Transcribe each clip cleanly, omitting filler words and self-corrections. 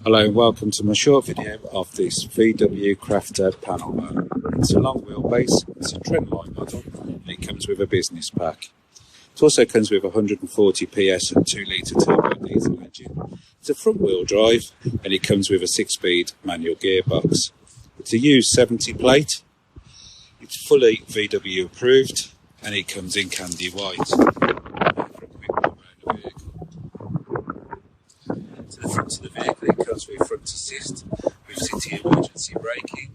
Hello and welcome to my short video of this VW Crafter panel van. It's a long wheelbase, it's a Trendline model, and it comes with a business pack. It also comes with 140 PS and 2 litre turbo diesel engine. It's a front wheel drive and it comes with a 6-speed manual gearbox. It's a used 70 plate, it's fully VW approved and it comes in candy white. To the front of the vehicle, it comes with front assist with city emergency braking.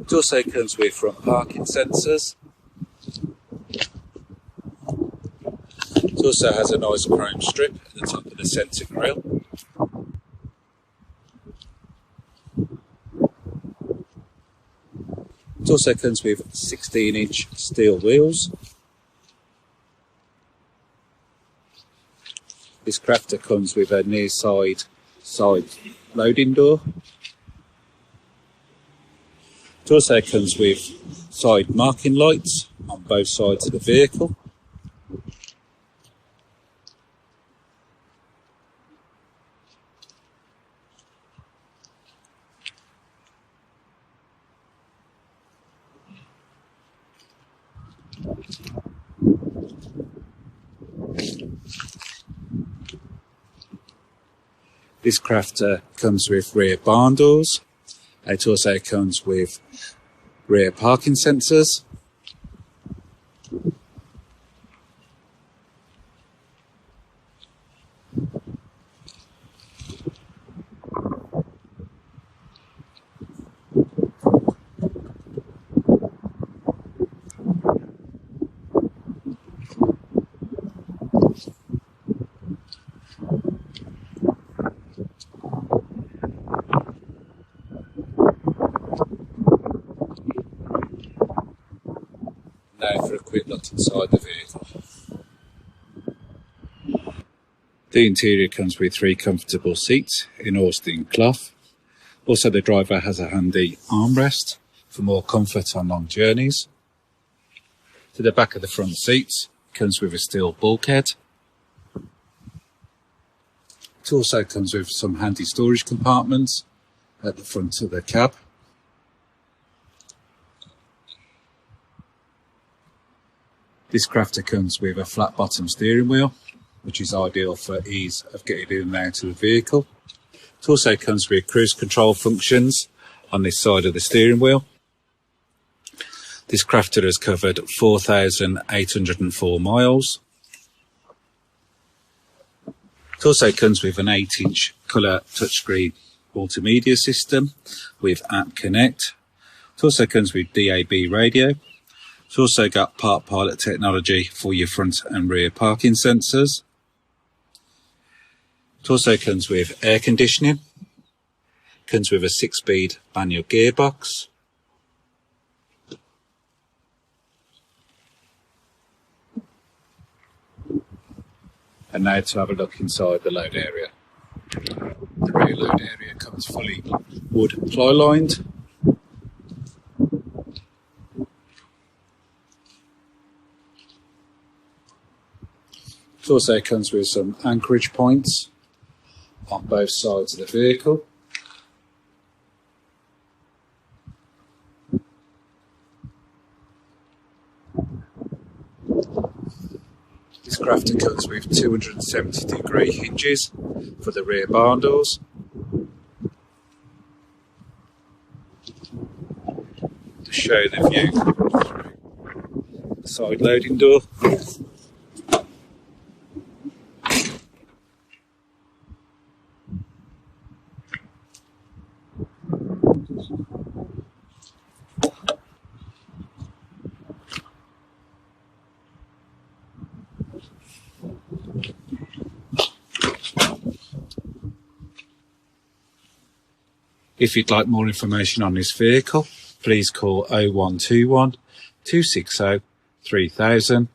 It also comes with front parking sensors. It also has a nice chrome strip at the top of the centre grille. It also comes with 16-inch steel wheels. This Crafter comes with a near side loading door. It also comes with side marking lights on both sides of the vehicle. This Crafter comes with rear barn doors. It also comes with rear parking sensors. Now for a quick look inside the vehicle. The interior comes with 3 comfortable seats in Austin cloth. Also the driver has a handy armrest for more comfort on long journeys. To the back of the front seats comes with a steel bulkhead. It also comes with some handy storage compartments at the front of the cab. This Crafter comes with a flat bottom steering wheel, which is ideal for ease of getting in and out of the vehicle. It also comes with cruise control functions on this side of the steering wheel. This Crafter has covered 4,804 miles. It also comes with an 8-inch colour touchscreen multimedia system with App Connect. It also comes with DAB radio. It's also got Park Pilot technology for your front and rear parking sensors. It also comes with air conditioning. It comes with a 6-speed manual gearbox. And now to have a look inside the load area. The rear load area comes fully wood ply lined. It also comes with some anchorage points on both sides of the vehicle. This Crafter comes with 270-degree hinges for the rear barn doors. To show the view through the side loading door. If you'd like more information on this vehicle, please call 0121 260 3000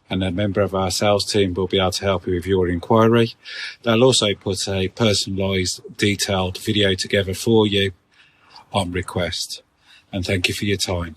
and a member of our sales team will be able to help you with your inquiry. They'll also put a personalised, detailed video together for you on request. And thank you for your time.